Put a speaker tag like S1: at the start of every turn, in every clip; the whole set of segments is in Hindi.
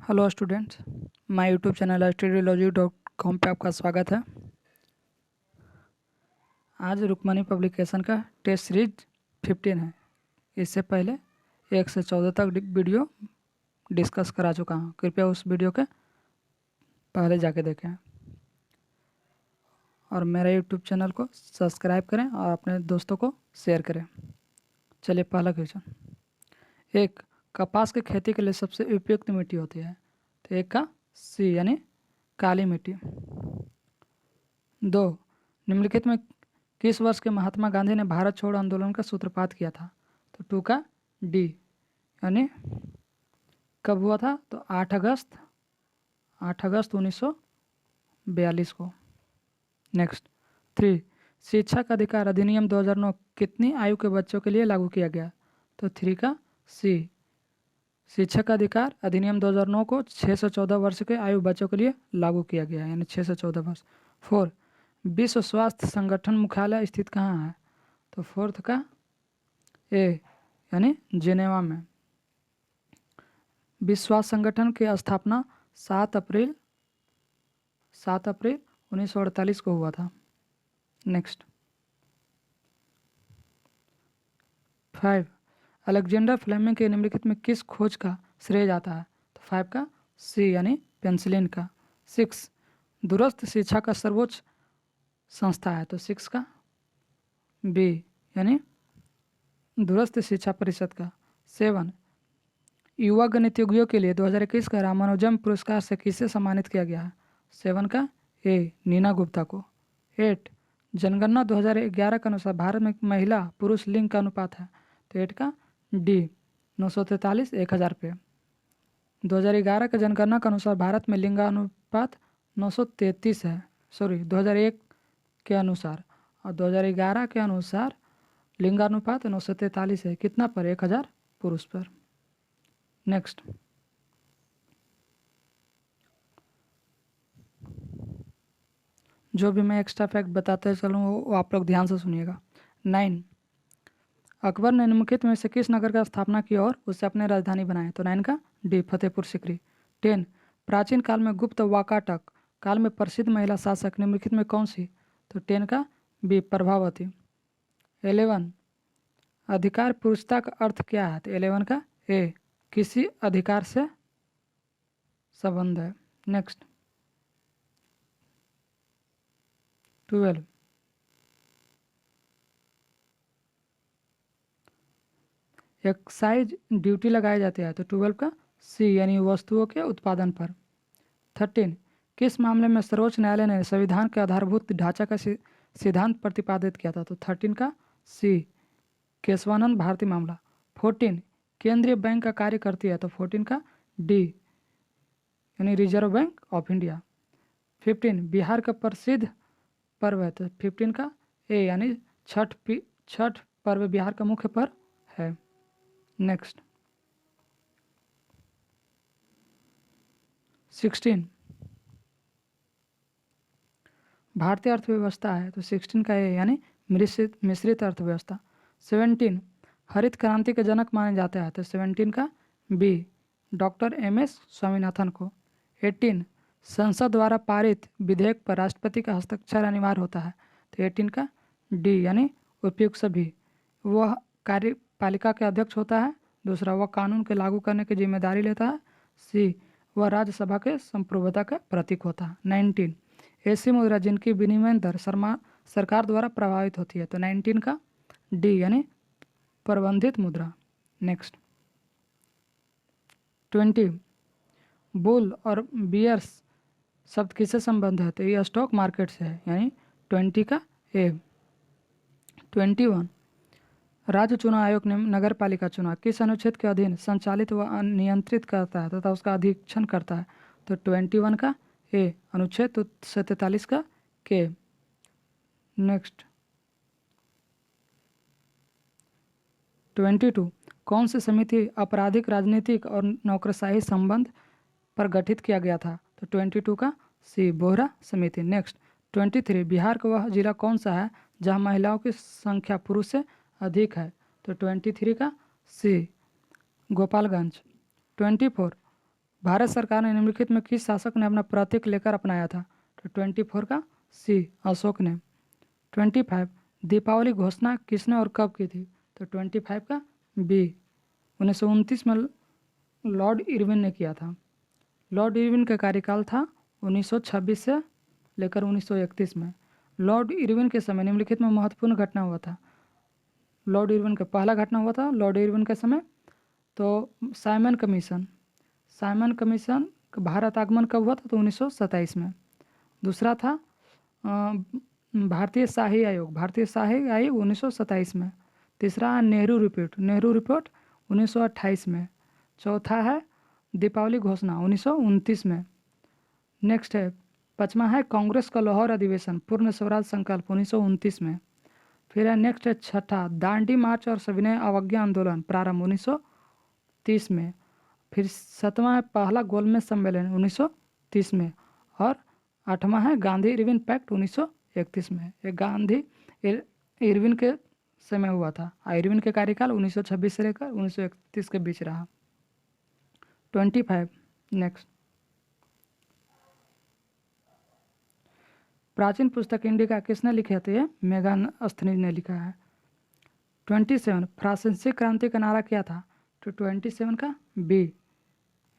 S1: Hello students, my YouTube channel studiology.com पे आपका स्वागत है। आज रुक्मणी पब्लिकेशन का टेस्ट सीरीज 15 है। इससे पहले 1 से 14 तक वीडियो डिस्कस करा चुका हूँ। कृपया उस वीडियो के पहले जाके देखें और मेरे यूट्यूब चैनल को सब्सक्राइब करें और अपने दोस्तों को शेयर करें। चलिए पहला क्वेश्चन। एक, कपास की खेती के लिए सबसे उपयुक्त मिट्टी होती है? तो एक का सी यानी काली मिट्टी। 2, निम्नलिखित में किस वर्ष के महात्मा गांधी ने भारत छोड़ो आंदोलन का सूत्रपात किया था? तो 2 का डी यानी कब हुआ था? तो 8 अगस्त 1942 को। नेक्स्ट 3, शिक्षा का अधिकार अधिनियम 2009 कितनी आयु के बच्चों के लिए लागू किया गया? तो 3 का सी, शिक्षा का अधिकार अधिनियम 2009 को 6 से 14 वर्ष के आयु बच्चों के लिए लागू किया गया है, यानी 6 से 14 वर्ष। 4, विश्व स्वास्थ्य संगठन मुख्यालय स्थित कहाँ है? तो 4th का ए यानी जिनेवा में। विश्व स्वास्थ्य संगठन की स्थापना 7 अप्रैल 1948 को हुआ था। नेक्स्ट 5, अलेक्जेंडर फ्लेमिंग के निम्नलिखित में किस खोज का श्रेय जाता है? तो 5 का सी यानी पेंसिलिन का। 6, दूरस्थ शिक्षा का सर्वोच्च संस्था है? तो 6 का बी यानी दूरस्थ शिक्षा परिषद का। 7, युवा गणितज्ञों के लिए 2021 का रामानुजम पुरस्कार से किसे सम्मानित किया गया है? 7 का ए नीना गुप्ता को। 8, जनगणना 2011 के अनुसार भारत में महिला पुरुष लिंग का अनुपात है? तो 8 का डी 943 1000 पे। 2011 के जनगणना के अनुसार भारत में लिंगानुपात 933 है, 2001 के अनुसार, और 2011 के अनुसार लिंगानुपात 943 है। कितना पर? 1000 पुरुष पर। नेक्स्ट जो भी मैं एक्स्ट्रा फैक्ट बताते चलूँ वो आप लोग ध्यान से सुनिएगा। 9, अकबर ने निम्नलिखित में से किस नगर का स्थापना की और उसे अपने राजधानी बनाया? तो 9 का डी फतेहपुर सीकरी। 10, प्राचीन काल में गुप्त वाकाटक काल में प्रसिद्ध महिला शासक निम्नलिखित में कौन सी? तो 10 का बी प्रभावती। 11, अधिकार पुरुषता का अर्थ क्या है? तो 11 का ए किसी अधिकार से संबंध है। नेक्स्ट 12, एक्साइज ड्यूटी लगाई जाती है? तो 12 का सी यानी वस्तुओं के उत्पादन पर। 13, किस मामले में सर्वोच्च न्यायालय ने संविधान के आधारभूत ढांचा का सिद्धांत प्रतिपादित किया था? तो 13 का सी केशवानंद भारती मामला। 14, केंद्रीय बैंक का कार्य करती है? तो 14 का डी यानी reserve bank of India. 15, Bihar का प्रसिद्ध पर्व है? तो 15 का ए यानी छठ पर्व बिहार का मुख्य पर्व है। नेक्स्ट 16, भारतीय अर्थव्यवस्था है? तो 16 का ए यानी मिश्रित अर्थव्यवस्था। 17, हरित क्रांति के जनक माने जाते हैं? तो 17 का बी डॉक्टर MS स्वामीनाथन को। 18, संसद द्वारा पारित विधेयक पर राष्ट्रपति का हस्ताक्षर अनिवार्य होता है? तो 18 का डी यानी उपयुक्त सभी। वह कार्यपालिका के अध्यक्ष होता है। दूसरा, वह कानून के लागू करने की जिम्मेदारी लेता है। सी, वह राज्यसभा के संप्रभुता का प्रतीक होता है। 19, ऐसी मुद्रा जिनकी विनिमय दर सरकार द्वारा प्रभावित होती है? तो 19 का डी यानी प्रबंधित मुद्रा। नेक्स्ट 20, बुल और बियर्स शब्द किससे संबंध है? तो ये स्टॉक मार्केट से है, यानी 20 का ए। 21, राज्य चुनाव आयोग ने नगर पालिका चुनाव किस अनुच्छेद के अधीन संचालित व नियंत्रित करता है तथा उसका अधीक्षण करता है? तो 21 का ए अनुच्छेद 143 का के। नेक्स्ट 22, कौन सी समिति आपराधिक राजनीतिक और नौकरशाही संबंध पर गठित किया गया था? तो 22 का सी बोहरा समिति। नेक्स्ट 23, बिहार का वह जिला कौन सा है जहां महिलाओं की संख्या पुरुष से अधिक है? तो 23 का सी गोपालगंज। 24, भारत सरकार ने निम्नलिखित में किस शासक ने अपना प्रतीक लेकर अपनाया था? तो 24 का सी, अशोक ने। 25, दीपावली घोषणा किसने और कब की थी? तो 25 का बी, 1929 में लॉर्ड इरविन ने किया था। लॉर्ड इरविन का कार्यकाल था 1926 से लेकर 1931 में। लॉर्ड इरविन के समय निम्नलिखित में महत्वपूर्ण घटना हुआ था। लॉर्ड इरविन का पहला घटना हुआ था लॉर्ड इरविन के समय, तो साइमन कमीशन। साइमन कमीशन का भारत आगमन कब हुआ था? तो 1927 में। दूसरा था भारतीय शाही आयोग। भारतीय शाही आयोग 1927 में। तीसरा है नेहरू रिपोर्ट। नेहरू रिपोर्ट 1928 में। चौथा है दीपावली घोषणा 1929 में। नेक्स्ट है पाँचवा है कांग्रेस का लाहौर अधिवेशन पूर्ण स्वराज संकल्प 1929 में। फिर है नेक्स्ट है छठा दांडी मार्च और सविनय अवज्ञा आंदोलन प्रारंभ 1930 में। फिर सातवां है पहला गोलमेज सम्मेलन 1930 में। और आठवां है गांधी इरविन पैक्ट 1931 में। ये गांधी इरविन के समय हुआ था। इरविन के कार्यकाल 1926 से लेकर 1931 के बीच रहा। 25 नेक्स्ट, प्राचीन पुस्तक इंडिका किसने लिखे थे? मेगान अस्थनी ने लिखा है। 27 फ्रांसीसी क्रांति का नारा क्या था? तो 27 का बी,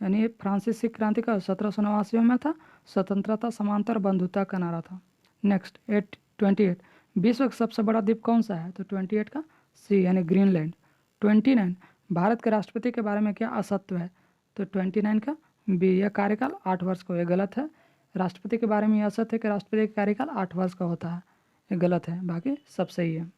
S1: यानी फ्रांसीसी क्रांति का 1789 में था। स्वतंत्रता समानता बंधुता का नारा था। नेक्स्ट 28 विश्व का सबसे बड़ा द्वीप कौन सा है? तो 28 का सी, यानी ग्रीनलैंड। 29 भारत के राष्ट्रपति के बारे में क्या असत्य है? तो 29 का बी, यह कार्यकाल 8 वर्ष का। यह गलत है। राष्ट्रपति के बारे में यह असत्य है कि राष्ट्रपति का कार्यकाल 8 वर्ष का होता है। यह गलत है, बाकी सब सही है।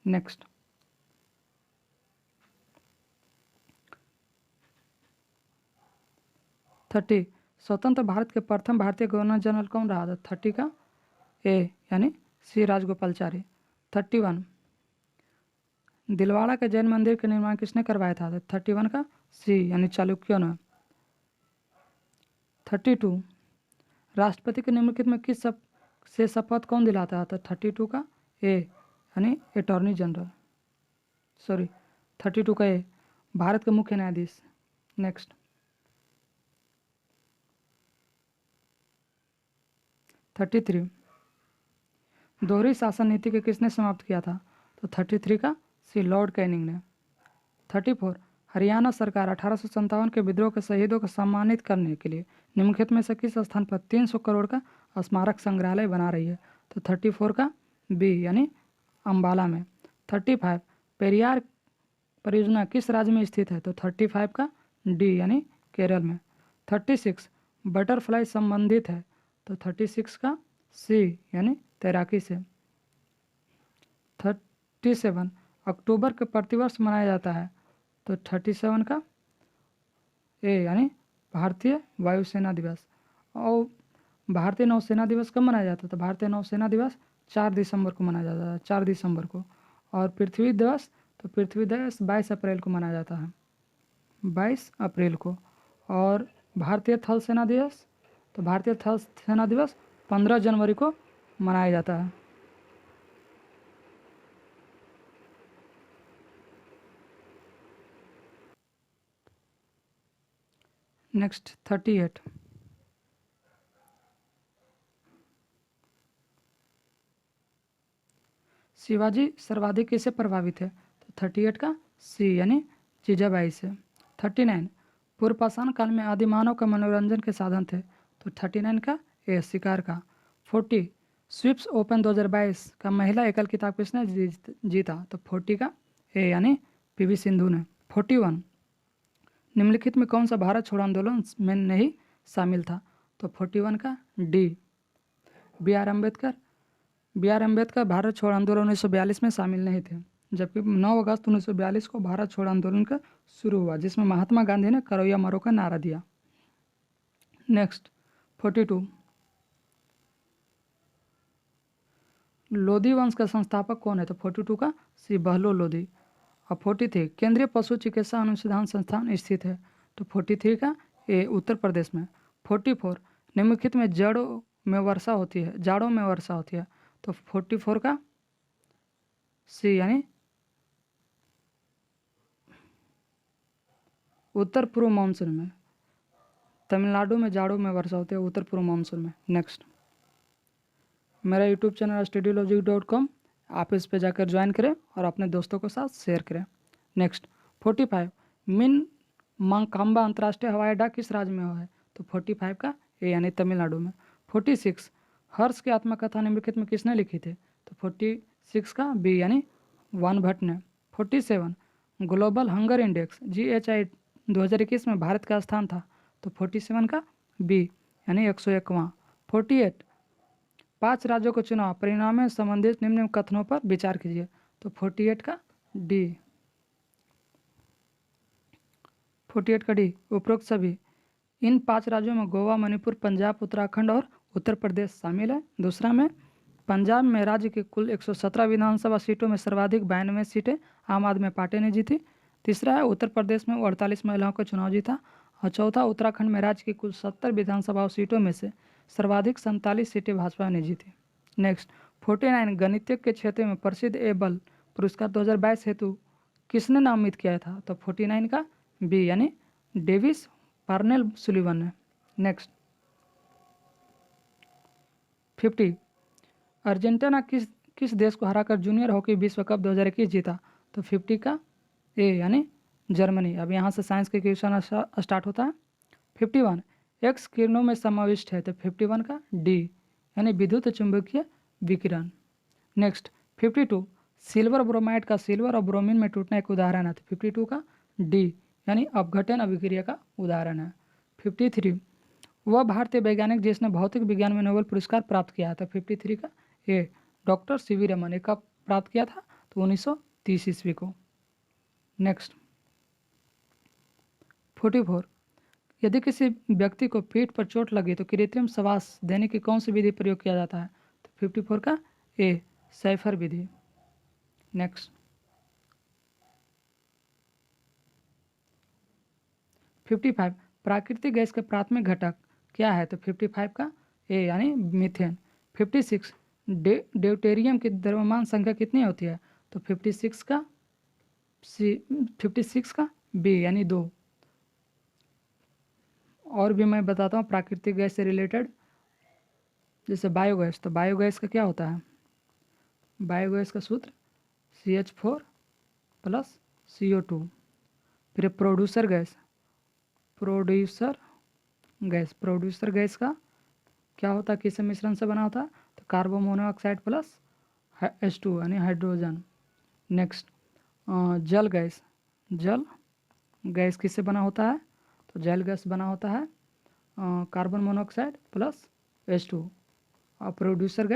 S1: नेक्स्ट 30 स्वतंत्र भारत के प्रथम भारतीय गवर्नर जनरल कौन रहा था? 30 का ए, यानी सी राजगोपालचारी। 31 दिलवाड़ा के जैन मंदिर का निर्माण किसने करवाया था? 31 का सी, यानी चालुक्यों ने। 32 राष्ट्रपति के निम्नलिखित में किस से शपथ कौन दिलाता है? 32 का ए, यानी अटॉर्नी जनरल। सॉरी, 32 का ए, भारत के मुख्य न्यायाधीश। नेक्स्ट 33 दोहरी शासन नीति के किसने समाप्त किया था? तो 33 का सी, लॉर्ड कैनिंग ने। 34 हरियाणा सरकार 1857 के विद्रोह के शहीदों को सम्मानित करने के लिए निम्नलिखित में से किस स्थान पर 300 करोड़ का स्मारक संग्रहालय बना रही है? तो 34 का बी, यानी अम्बाला में। 35 पेरियार परियोजना किस राज्य में स्थित है? तो 35 का डी, यानी केरल में। 36 बटरफ्लाई संबंधित है, तो 36 का सी, यानी तैराकी से। 37 अक्टूबर के प्रतिवर्ष मनाया जाता है, तो 37 का ए, यानी भारतीय वायुसेना दिवस। और भारतीय नौसेना दिवस कब मनाया जाता है? तो भारतीय नौसेना दिवस 4 दिसंबर को मनाया जाता है, 4 दिसंबर को। और पृथ्वी दिवस, तो पृथ्वी दिवस 22 अप्रैल को मनाया जाता है, 22 अप्रैल को। और भारतीय थल सेना दिवस, तो भारतीय थल सेना दिवस 15 जनवरी को मनाया जाता है। नेक्स्ट 38 शिवाजी सर्वाधिक किससे प्रभावित है? तो 38 का सी, यानी जीजाबाई से। 39 पूर्व पाषाण काल में आदिमानव का मनोरंजन के साधन थे, तो 39 का ए, शिकार का। 40 स्विप्स ओपन 2022 का महिला एकल खिताब किसने जीता? तो 40 का ए, यानी पीवी सिंधु ने। 41 निम्नलिखित में कौन सा भारत छोड़ो आंदोलन में नहीं शामिल था? तो 41 का D, B R Ambedkar Bharat छोड़ो आंदोलन 1942 में शामिल नहीं थे, जबकि 9 अगस्त 1942 को भारत छोड़ो आंदोलन का शुरू हुआ, जिसमें महात्मा गांधी ने करौया मरो का नारा दिया। नेक्स्ट 42 लोधी वंश का संस्थापक कौन है? तो 42 का सी, बहलोल लोधी। और 43 केंद्रीय पशु चिकित्सा अनुसंधान संस्थान स्थित है, तो 43 का ए, उत्तर प्रदेश में। 44 निम्नलिखित में जाड़ों में वर्षा होती है, तो 44 का सी, यानी उत्तर पूर्व मानसून में। तमिलनाडु में जाड़ों में वर्षा होती है, उत्तर पूर्व मानसून में। नेक्स्ट, मेरा यूट्यूब चैनल studylogic.com, आप इस पे जाकर ज्वाइन करें और अपने दोस्तों के साथ शेयर करें। नेक्स्ट, 45 मिन मांकाम्बा अंतर्राष्ट्रीय हवाई अड्डा किस राज्य में है? तो 45 का ए यानी तमिलनाडु में। 46 हर्ष की आत्मकथा निम्नलिखित में किसने लिखी थी? तो 46 का बी यानी वान भट्ट ने। 47 ग्लोबल हंगर इंडेक्स GHI 2021 में भारत का स्थान था? तो 47 का बी यानी 101वां। 48 5 राज्यों को चुनाव परिणाम में संबंधित निम्न कथनों पर विचार कीजिए। तो 48 का डी। 48 का डी, उपरोक्त सभी इन 5 राज्यों में गोवा, मणिपुर, पंजाब, उत्तराखंड और उत्तर प्रदेश शामिल है। दूसरा में पंजाब में राज्य के कुल 117 विधानसभा सीटों में सर्वाधिक 92 सीटें आम आदमी पार्टी ने जीती। तीसरा है उत्तर प्रदेश में 48 महिलाओं का चुनाव जीता। और चौथा, उत्तराखंड में राज्य की कुल 70 विधानसभा सीटों में से सर्वाधिक 47 सीटें भाजपा ने जीती। नेक्स्ट, 49 गणितज्ञ के क्षेत्र में प्रसिद्ध एबल पुरस्कार 2022 हेतु किसने नामित किया था? तो 49 का बी यानी डेविस पार्नेल सुलिवन ने। नेक्स्ट, 50 अर्जेंटीना किस देश को हराकर जूनियर हॉकी विश्व कप 2021 जीता? तो 50 का ए यानी जर्मनी। अब यहाँ से साइंस के क्वेश्चन स्टार्ट होता है। 51 एक्स किरणों में समाविष्ट है? तो 51 का डी यानी विद्युत चुंबकीय विकिरण। नेक्स्ट, 52 सिल्वर ब्रोमाइड का सिल्वर और ब्रोमीन में टूटना एक उदाहरण है? तो 52 का डी यानी अपघटन अभिक्रिया का उदाहरण है। 53 वह भारतीय वैज्ञानिक जिसने भौतिक विज्ञान में नोबेल पुरस्कार प्राप्त किया था? 53 का ए डॉक्टर CV रमन ने कब प्राप्त किया था? तो 1930 ईस्वी को। नेक्स्ट, 44 यदि किसी व्यक्ति को पीठ पर चोट लगी तो कृत्रिम श्वास देने की कौन सी विधि प्रयोग किया जाता है? तो 54 का ए सैफर विधि। नेक्स्ट, 55 प्राकृतिक गैस के प्राथमिक घटक क्या है? तो 55 का ए यानी मीथेन। 56 ड्यूटेरियम की द्रव्यमान संख्या कितनी होती है? तो 56 का बी यानी 2। और भी मैं बताता हूँ प्राकृतिक गैस से रिलेटेड, जैसे बायोगैस। तो बायोगैस का क्या होता है? बायोगैस का सूत्र CH4 प्लस CO2। फिर प्रोड्यूसर गैस का क्या होता है, किस मिश्रण से बना होता है? तो कार्बन मोनोऑक्साइड प्लस H2 यानी हाइड्रोजन। नेक्स्ट, जल गैस किससे बना होता है? तो जल गैस बना होता है कार्बन मोनोऑक्साइड प्लस H2। और प्रोड्यूसर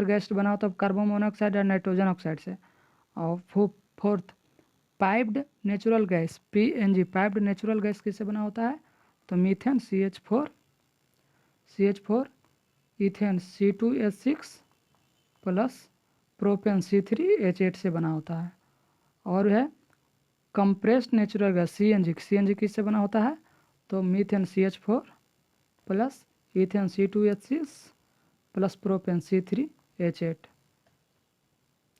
S1: गैस बना होता है कार्बन मोनोऑक्साइड और नाइट्रोजन ऑक्साइड से। और fourth, piped natural gas PNG piped natural gas किससे बना होता है? तो methane CH4 ethane C2H6 plus propane C3H8 से बना होता है। और है कंप्रेस्ड नेचुरल गैस CNG किससे बना होता है? तो methane CH4 plus ethane C2H6 plus propane C3H8,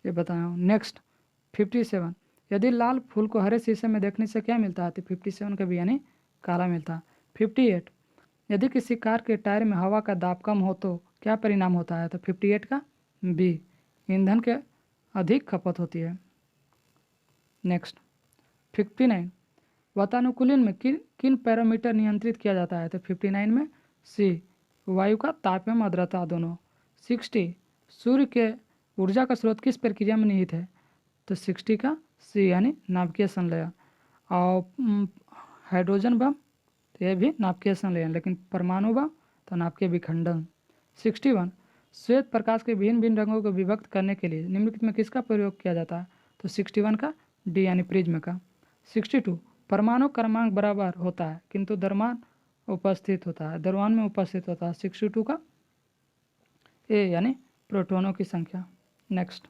S1: ये बताया हूँ। नेक्स्ट, 57 यदि लाल फूल को हरे शीशे में देखने से क्या मिलता है? तो 57 का भी यानी काला मिलता है। 58 यदि किसी कार के टायर में हवा का दाब कम हो तो क्या परिणाम होता है? तो 58 का बी ईंधन के अधिक खपत होती है। नेक्स्ट, 59 वातानुकूलन में किन पैरामीटर नियंत्रित किया जाता है? तो 59 में सी वायु का ताप एवं आर्द्रता दोनों। 60 सूर्य के ऊर्जा का स्रोत किस प्रक्रिया में निहित है? तो 60 का सी यानी नाभिकीय संलयन। और हाइड्रोजन बम तो यह भी नाभिकीय संलयन, लेकिन परमाणु बम तो नाभिकीय विखंडन। 61 श्वेत प्रकाश के भिन्न भिन्न रंगों को विभक्त करने के लिए निम्नलिखित में किसका प्रयोग किया जाता है? तो 61 का डी यानी प्रिज्म का। 62 परमाणु क्रमांक बराबर होता है किंतु द्रव्यमान में उपस्थित होता है। 62 का ए यानी प्रोटॉनों की संख्या। नेक्स्ट,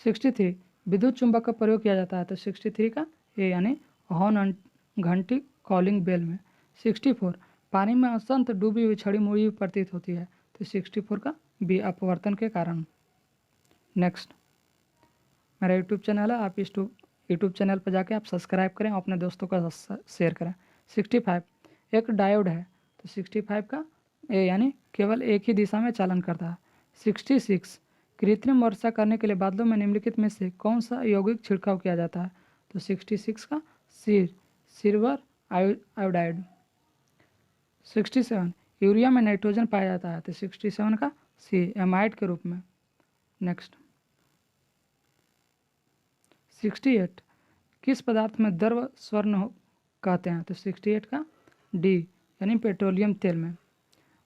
S1: 63 विद्युत चुंबक का प्रयोग किया जाता है। तो 63 का ए यानी हॉर्न घंटी कॉलिंग बेल में। 64 पानी में असंत डूबी हुई छड़ी मुड़ी हुई प्रतीत होती है। तो 64 का बी अपवर्तन के कारण। नेक्स्ट, मेरा यूट्यूब चैनल है, आप इस यूट्यूब चैनल पर जाके आप सब्सक्राइब करें, अपने दोस्तों का शेयर करें। 65 एक डायोड है, तो 65 का ए यानी केवल एक ही दिशा में चालन करता है। 66 कृत्रिम वर्षा करने के लिए बादलों में निम्नलिखित में से कौन सा यौगिक छिड़काव किया जाता है? तो 66 का सिल्वर आयोडाइड। 67 यूरिया में नाइट्रोजन पाया जाता है, तो 67 का सी एमाइड के रूप में। नेक्स्ट 68 किस पदार्थ में द्रव स्वर्ण कहते हैं? तो 68 का डी यानी पेट्रोलियम तेल में।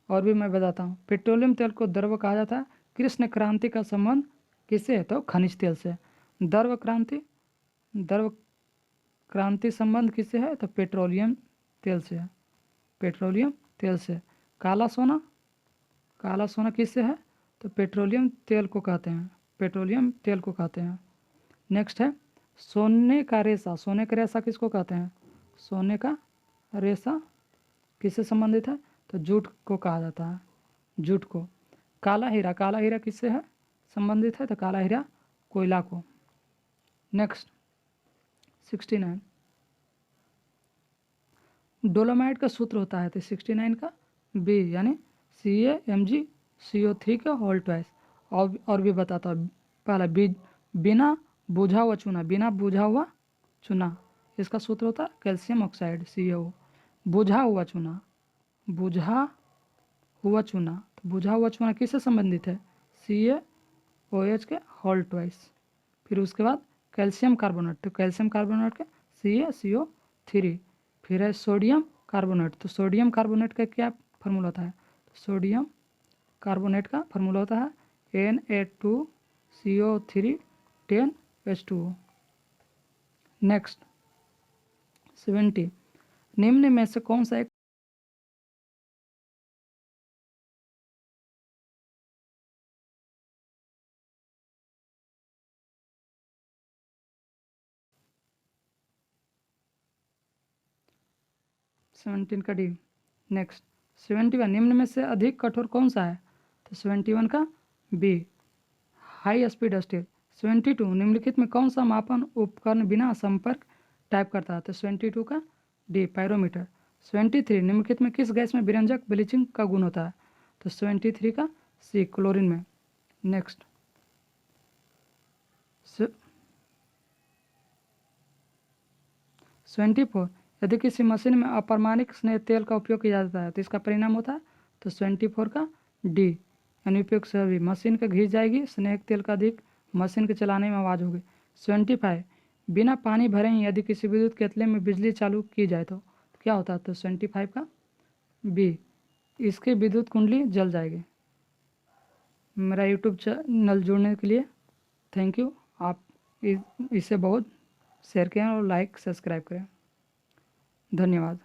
S1: और भी मैं बताता हूँ, पेट्रोलियम तेल को द्रव कहा जाता है। कृष्ण क्रांति का संबंध किससे है? तो खनिज तेल से। द्रव क्रांति संबंध किससे है? तो पेट्रोलियम तेल से है, पेट्रोलियम तेल से। काला सोना किससे है? तो पेट्रोलियम तेल को कहते हैं, पेट्रोलियम तेल को कहते हैं। नेक्स्ट है सोने का रेशा किसको कहते हैं? सोने का रेशा किससे संबंधित है? तो जूट को कहा जाता है, जूट को। काला हीरा किससे है संबंधित है? तो काला हीरा कोयला को। नेक्स्ट 69 डोलोमाइट का सूत्र होता है, तो 69 का बी यानी CaMgCO3 का होल ट्वाइस। और भी बताता हूँ। पहला बिना बुझा हुआ चूना, इसका सूत्र होता है कैल्शियम ऑक्साइड CaO। बुझा हुआ चूना, तो बुझा हुआ चूना किससे संबंधित है? CaOH के होल ट्वाइस। फिर उसके बाद कैल्शियम कार्बोनेट, तो कैल्शियम कार्बोनेट के CaCO3। फिर है सोडियम कार्बोनेट, तो सोडियम कार्बोनेट का क्या फार्मूला होता है? तो सोडियम कार्बोनेट का फार्मूला होता है Na2CO3 10H2O। नेक्स्ट 70 निम्न में से कौन सा एक 17 का डी। नेक्स्ट 71 निम्न में से अधिक कठोर कौन सा है? तो 71 का बी हाई स्पीड स्टील। 72 निम्नलिखित में कौन सा मापन उपकरण बिना संपर्क टाइप करता है? तो 72 का डी पायरोमीटर। 73 निम्नलिखित में किस गैस में विरंजक ब्लीचिंग का गुण होता है? तो 73 का सी क्लोरीन में। नेक्स्ट 74 यदि किसी मशीन में अपारमाणिक स्नेह तेल का उपयोग किया जाता है तो इसका परिणाम होता है? तो 74 का डी अनुपयोग से भी मशीन का घिस जाएगी, स्नेह तेल का अधिक मशीन के चलाने में आवाज़ होगी। 75 बिना पानी भरे ही यदि किसी विद्युत केतली में बिजली चालू की जाए तो क्या होता है? तो 75 का बी इसकी विद्युत कुंडली जल जाएगी। मेरा यूट्यूब चैनल जुड़ने के लिए थैंक यू। आप इसे बहुत शेयर करें और लाइक सब्सक्राइब करें। धन्यवाद।